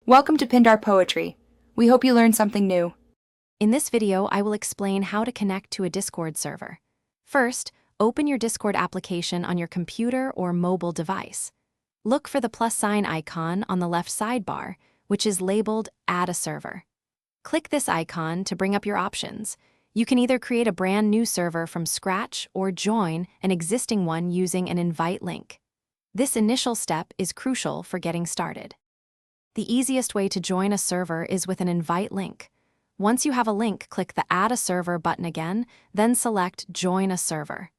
Welcome to Pindar Poetry. We hope you learned something new. In this video, I will explain how to connect to a Discord server. First, open your Discord application on your computer or mobile device. Look for the plus sign icon on the left sidebar, which is labeled Add a Server. Click this icon to bring up your options. You can either create a brand new server from scratch or join an existing one using an invite link. This initial step is crucial for getting started. The easiest way to join a server is with an invite link. Once you have a link, click the Add a Server button again, then select Join a Server.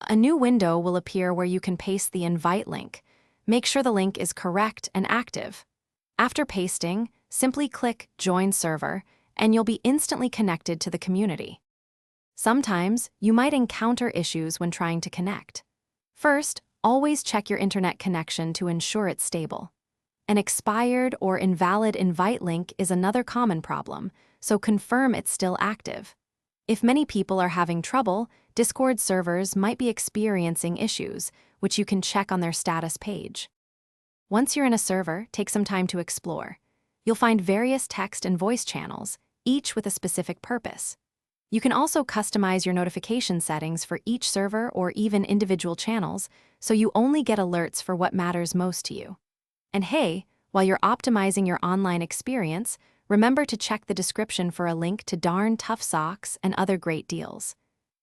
A new window will appear where you can paste the invite link. Make sure the link is correct and active. After pasting, simply click Join Server, and you'll be instantly connected to the community. Sometimes, you might encounter issues when trying to connect. First, always check your internet connection to ensure it's stable. An expired or invalid invite link is another common problem, so confirm it's still active. If many people are having trouble, Discord servers might be experiencing issues, which you can check on their status page. Once you're in a server, take some time to explore. You'll find various text and voice channels, each with a specific purpose. You can also customize your notification settings for each server or even individual channels, so you only get alerts for what matters most to you. And hey, while you're optimizing your online experience, remember to check the description for a link to Darn Tough Socks and other great deals.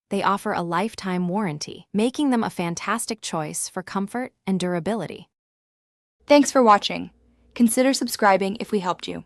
They offer a lifetime warranty, making them a fantastic choice for comfort and durability. Thanks for watching. Consider subscribing if we helped you.